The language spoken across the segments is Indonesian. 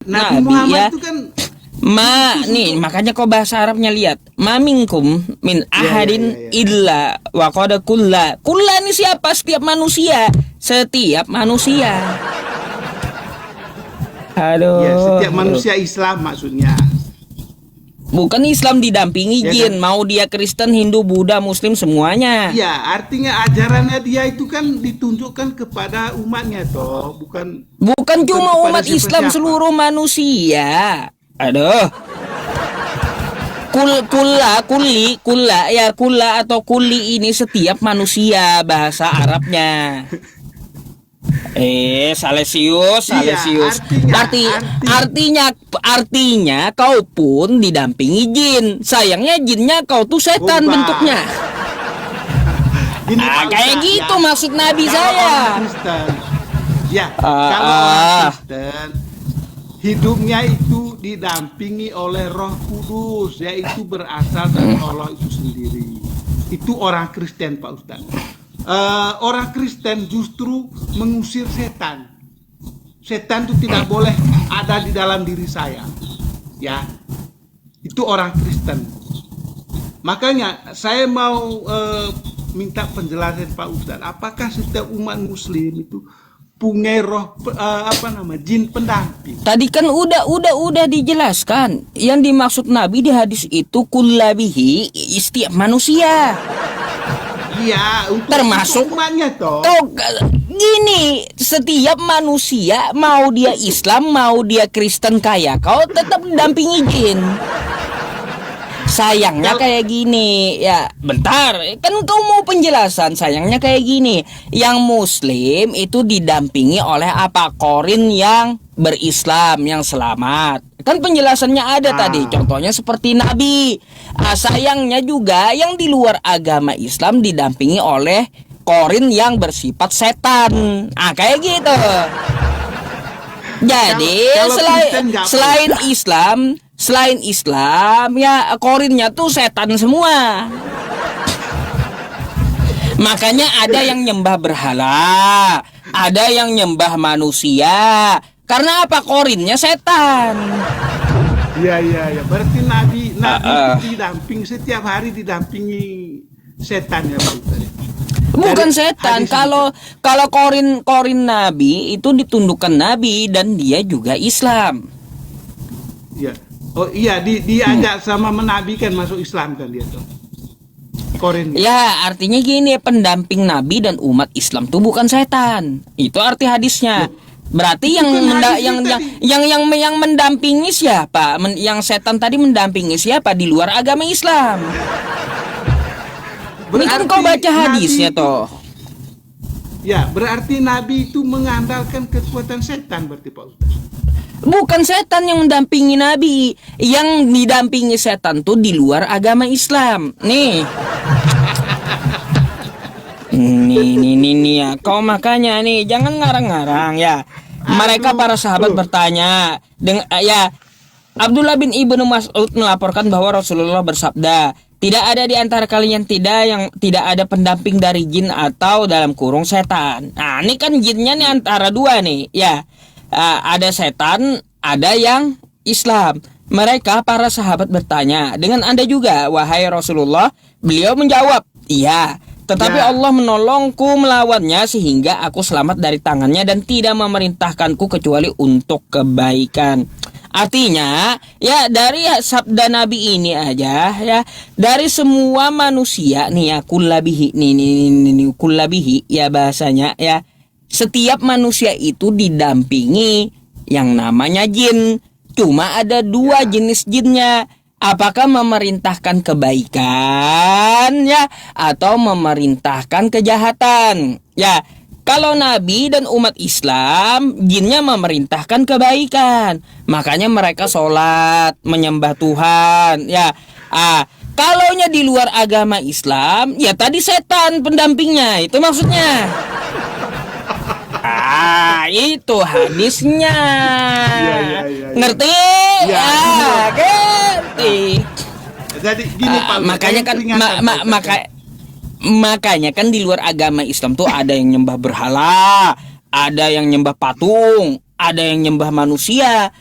Nabi Nabi Muhammad ya. itu kan Nih makanya kau bahasa Arabnya lihat. Ma minkum min ahadin illa wa qad kulla. Kulla ini siapa? Setiap manusia. Setiap manusia. Aduh. ya setiap manusia Islam maksudnya. Bukan Islam didampingi Ya jin, kan? mau dia Kristen, Hindu, Buddha, Muslim semuanya. Ya, artinya ajarannya dia itu kan ditunjukkan kepada umatnya toh, Bukan cuma kepada umat Islam, siapa-siapa. seluruh manusia. Aduh. Kulla atau kuli ini setiap manusia bahasa Arabnya. Salesius. Iya, Artinya kau pun didampingi jin. Sayangnya jinnya kau tuh setan Bah. bentuknya. Gini, Pak Kayak Ustadz, gitu ya. maksud Nabi Kalau saya. orang Kristen, ya, kalau orang Kristen hidupnya itu didampingi oleh Roh Kudus, yaitu berasal dari Allah itu sendiri. Itu orang Kristen, Pak Ustadz. Orang Kristen justru mengusir setan. Setan itu tidak boleh ada di dalam diri saya. Ya, itu orang Kristen. Makanya saya mau minta penjelasan Pak Ustadz. Apakah setiap umat Muslim itu punya roh jin pendamping? Tadi kan udah dijelaskan. Yang dimaksud Nabi di hadis itu kullabihi, setiap manusia. Iya, untuk Termasuk umatnya toh. Gini, setiap manusia mau dia Islam, mau dia Kristen kayak kau tetap dampingi jin. Sayangnya kayak gini, ya bentar, kan kau mau penjelasan. Sayangnya kayak gini, yang Muslim itu didampingi oleh apa? Korin yang berislam, yang selamat. Kan penjelasannya ada tadi, contohnya seperti Nabi. Sayangnya juga yang di luar agama Islam didampingi oleh Korin yang bersifat setan. Kayak gitu. Jadi Kalau Kristen nggak selain Islam ya Korinnya tuh setan semua. Makanya ada yang nyembah berhala, ada yang nyembah manusia. Karena apa? Korinnya setan. Iya. Berarti Nabi itu setiap hari didampingi setan ya Pak Ustadz. Bukan Dari setan. hadis Kalau korin Nabi itu ditundukkan Nabi dan dia juga Islam. Iya. Oh iya, diajak sama menabikan masuk Islam kan dia tuh. Korin. Ya, artinya gini, pendamping Nabi dan umat Islam itu bukan setan. Itu arti hadisnya. Berarti yang mendampingi siapa? Yang setan tadi mendampingi siapa di luar agama Islam? Ini kan kau baca hadisnya toh. Ya, berarti Nabi itu mengandalkan kekuatan setan berarti Pak Ustaz. Bukan setan yang mendampingi Nabi, yang didampingi setan tuh di luar agama Islam. Nih ya, kau makanya nih jangan ngarang-ngarang ya. Mereka para sahabat bertanya, Abdullah bin Ibnu Mas'ud melaporkan bahwa Rasulullah bersabda, tidak ada di antara kalian tidak ada pendamping dari jin atau dalam kurung setan. Nah, ini kan jinnya nih antara dua nih, ya. Ada setan, ada yang Islam. Mereka para sahabat bertanya, dengan Anda juga, wahai Rasulullah? Beliau menjawab, iya. Tetapi Allah menolongku melawannya sehingga aku selamat dari tangannya dan tidak memerintahkanku kecuali untuk kebaikan. Artinya, ya dari sabda Nabi ini aja ya, dari semua manusia nih ya, kullabihi kullabihi ya bahasanya ya. Setiap manusia itu didampingi yang namanya jin. Cuma ada dua jenis jinnya. Apakah memerintahkan kebaikan ya atau memerintahkan kejahatan? Ya, kalau Nabi dan umat Islam, jinnya memerintahkan kebaikan. Makanya mereka sholat, menyembah Tuhan. Ya, kalaunya di luar agama Islam, ya tadi setan pendampingnya. Itu maksudnya. Itu hadisnya. Ya. Ngerti? Ngerti. Jadi gini Pak, makanya kan di luar agama Islam tuh ada yang nyembah berhala, ada yang nyembah patung, ada yang nyembah manusia.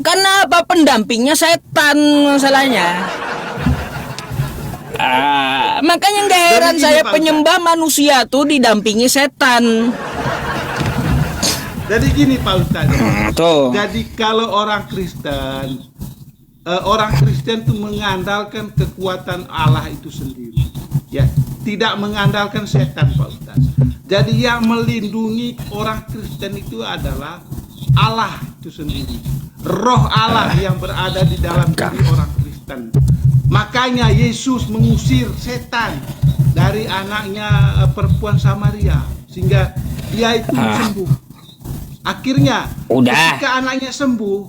Karena apa? Pendampingnya setan masalahnya. Makanya nggak heran Jadi gini, saya Pak penyembah manusia tuh didampingi setan. Jadi gini Pak Ustadz. Tuh. Jadi kalau orang Kristen itu mengandalkan kekuatan Allah itu sendiri, ya, tidak mengandalkan setan Pak Ustadz. Jadi yang melindungi orang Kristen itu adalah Allah itu sendiri, Roh Allah yang berada di dalam diri orang Kristen. Makanya Yesus mengusir setan dari anaknya perempuan Samaria sehingga dia itu sembuh. Akhirnya ketika anaknya sembuh,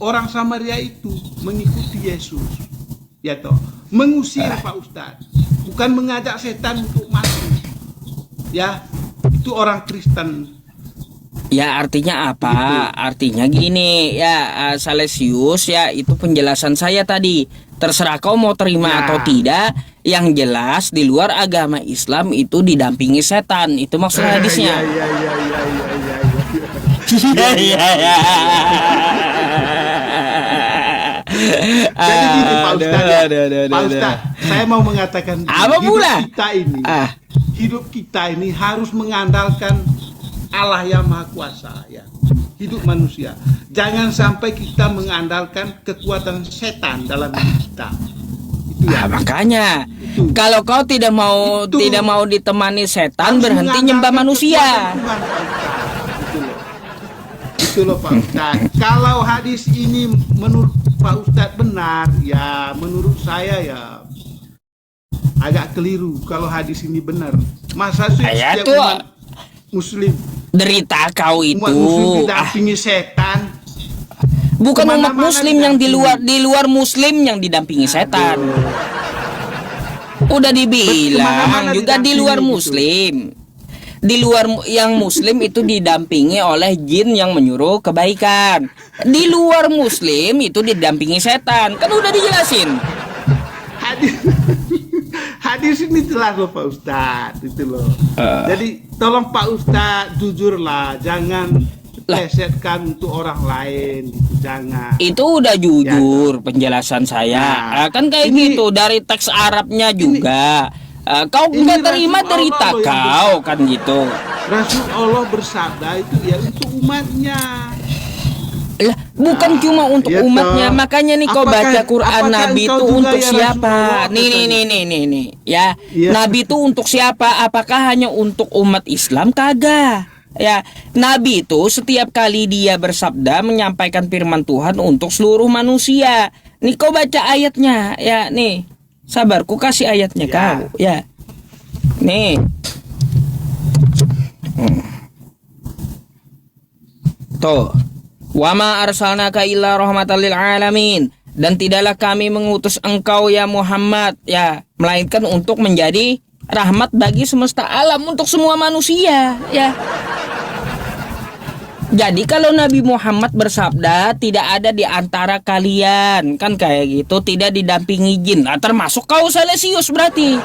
orang Samaria itu mengikuti Yesus, ya toh, mengusir Pak Ustadz, bukan mengajak setan untuk masuk, ya, itu orang Kristen. Ya artinya apa? Gitu. Artinya gini ya, Salesius ya, itu penjelasan saya tadi. Terserah kau mau terima atau tidak. Yang jelas di luar agama Islam itu didampingi setan. Itu maksud hadisnya. Jadi gini Pak Ustadz, Pak Ustadz, saya mau mengatakan apa pula? Hidup kita ini harus mengandalkan Allah yang Maha Kuasa, ya. Hidup manusia. Jangan sampai kita mengandalkan kekuatan setan dalam hidup kita. Itu ya. Makanya Itu. kalau kau tidak mau ditemani setan, Harus berhenti nyembah mengandalkan manusia. kekuatan Tuhan, Pak Ustadz. Itu loh Pak Ustadz. Kalau hadis ini menurut Pak Ustadz benar, ya menurut saya ya agak keliru kalau hadis ini benar. Masa sih setiap tuh umat Muslim, derita kau itu. umat Muslim didampingi setan? Bukan umat Kemana-mana Muslim yang di didampingi. luar Muslim yang didampingi setan. Udah dibilang Kemana-mana juga di luar didampingi gitu. Muslim. Di luar yang Muslim itu didampingi oleh jin yang menyuruh kebaikan. Di luar Muslim itu didampingi setan. Kan udah dijelasin. Hadis ini jelas loh Pak Ustadz, itu loh. Jadi tolong Pak Ustadz jujurlah, jangan plesetkan untuk orang lain, gitu. Jangan. Itu udah jujur penjelasan saya. Nah, Kan kayak ini- gitu dari teks Arabnya juga. Kau ini nggak terima Rasul derita Allah loh yang kau bersabda. kan gitu. Rasul Allah bersabda itu ya untuk umatnya. Lah, bukan cuma untuk ya umatnya, toh. makanya nih kau baca Quran Apakah Nabi engkau itu juga untuk ya siapa? Rasulullah, Nih, katanya? ya. Iya. Nabi itu untuk siapa? Apakah hanya untuk umat Islam? Kagak. Ya, Nabi itu setiap kali dia bersabda menyampaikan firman Tuhan untuk seluruh manusia. Nih kau baca ayatnya, ya nih. Sabar, ku kasih ayatnya Ya. kau, ya. Nih. Tuh. Wa ma arsalnaka illa rahmatan lil alamin, dan tidaklah kami mengutus engkau ya Muhammad ya melainkan untuk menjadi rahmat bagi semesta alam, untuk semua manusia ya. Jadi kalau Nabi Muhammad bersabda tidak ada di antara kalian, kan kayak gitu, tidak didampingi jin. Nah, termasuk kau Salesius berarti.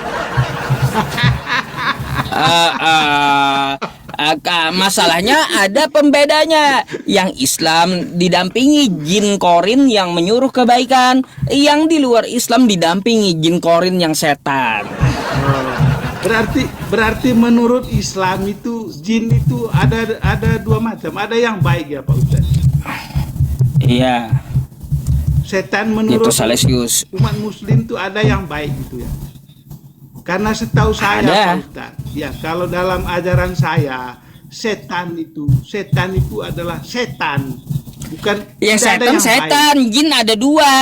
Masalahnya ada pembedanya. Yang Islam didampingi jin korin yang menyuruh kebaikan, yang di luar Islam didampingi jin korin yang setan. Berarti menurut Islam itu jin itu ada dua macam. Ada yang baik ya Pak Ustaz. Iya. Setan menurut Itu Salesius. umat Muslim itu ada yang baik gitu ya. Karena setahu saya Ada. Pak Ustaz, ya kalau dalam ajaran saya setan itu adalah setan, bukan Ya tidak ada setan, yang jin ada dua.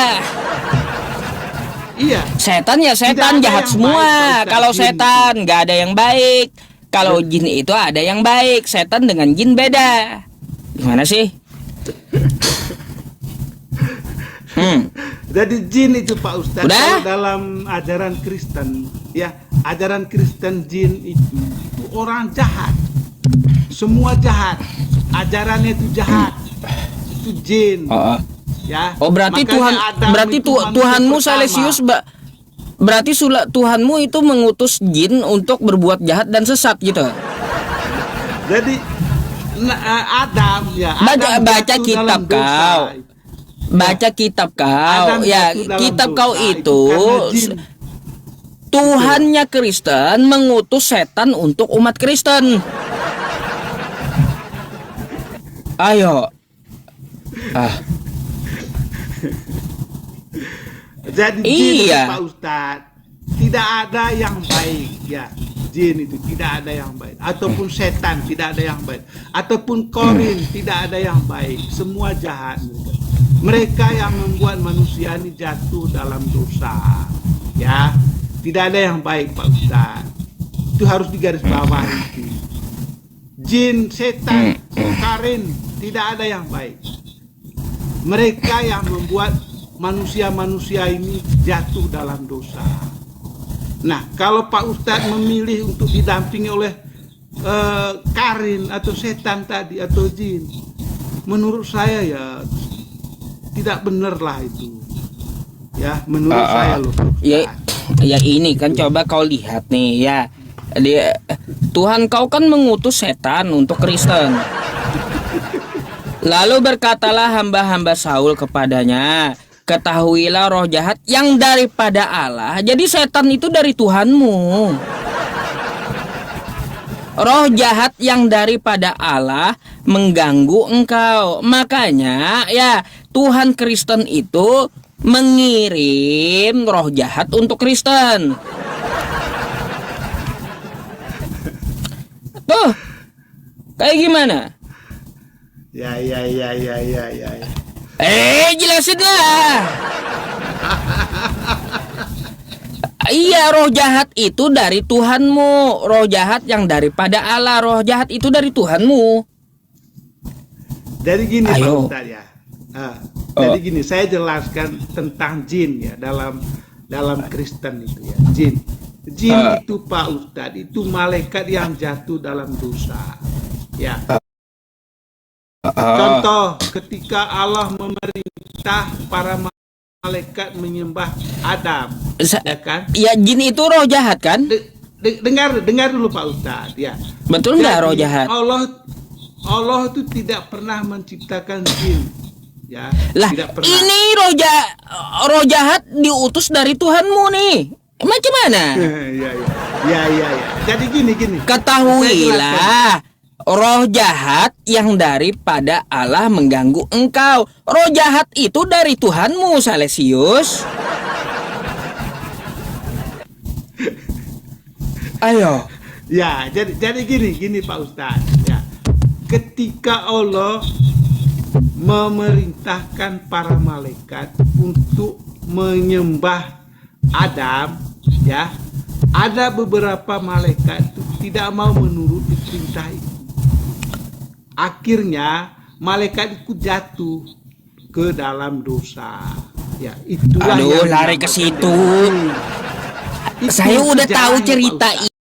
Iya. Setan ya setan, Tidak ada jahat yang semua. baik, Pak Ustaz. Kalau Jin setan nggak ada yang baik. Kalau jin itu ada yang baik. Setan dengan jin beda. Gimana sih? Jadi jin itu Pak Ustaz, Udah? kalau dalam ajaran Kristen, ya ajaran Kristen jin itu orang jahat, semua jahat, ajarannya itu jahat, itu jin, ya. Oh berarti Makanya Adam itu manusia Tuhanmu pertama. Salesius berarti Tuhanmu itu mengutus jin untuk berbuat jahat dan sesat gitu. Jadi Adam ya. Baca Adam jatuh kitab dalam dosa. kau. baca kitab kau. Adam Ya, jatuh dalam kitab dosa kau itu karena jin. Tuhannya Kristen mengutus setan untuk umat Kristen. Ayo. Jadi jin Iya. Pak Ustadz tidak ada yang baik ya. Jin itu tidak ada yang baik, ataupun setan tidak ada yang baik, ataupun korin tidak ada yang baik. Semua jahat mereka. Mereka yang membuat manusia ini jatuh dalam dosa. Ya, tidak ada yang baik Pak Ustadz. Itu harus digarisbawahi itu. Jin, setan, korin tidak ada yang baik. Mereka yang membuat manusia-manusia ini jatuh dalam dosa. Nah, kalau Pak Ustadz memilih untuk didampingi oleh karin atau setan tadi atau jin, menurut saya ya tidak benar lah itu. Ya, menurut saya loh. Ya ini kan coba kau lihat nih ya. Tuhan kau kan mengutus setan untuk Kristen. Lalu berkatalah hamba-hamba Saul kepadanya, ketahuilah roh jahat yang daripada Allah. Jadi setan itu dari Tuhanmu. Roh jahat yang daripada Allah mengganggu engkau. Makanya ya Tuhan Kristen itu mengirim roh jahat untuk Kristen. Tuh, kayak gimana? Ya. Jelasin lah. Iya, roh jahat itu dari Tuhanmu. Roh jahat yang daripada Allah. Roh jahat itu dari Tuhanmu. Jadi gini Ayo. Pak Ustadz ya. Jadi gini, saya jelaskan tentang jin ya dalam Kristen itu ya. Jin itu Pak Ustadz itu malaikat yang jatuh dalam dosa. Ya. Contoh ketika Allah memerintah para malaikat menyembah Adam, ya kan? Ya, jin itu roh jahat kan? Dengar dulu Pak Ustadz ya. Betul nggak roh Jadi, jahat? Allah itu tidak pernah menciptakan jin, ya. Lah, Tidak pernah. ini roh jahat diutus dari Tuhanmu nih. Macam mana? Ya. Jadi gini. Ketahuilah, roh jahat yang daripada Allah mengganggu engkau. Roh jahat itu dari Tuhanmu, Salesius. Ayo. Ya, jadi gini Pak Ustadz ya. Ketika Allah memerintahkan para malaikat untuk menyembah Adam, ya, ada beberapa malaikat itu tidak mau menuruti perintah itu. Akhirnya malaikat itu jatuh ke dalam dosa. Ya, itulah Aduh, yang lari ke dinamakan situ. dengan jin. Itu Saya udah tahu sejarahnya, Pak cerita Ustadz.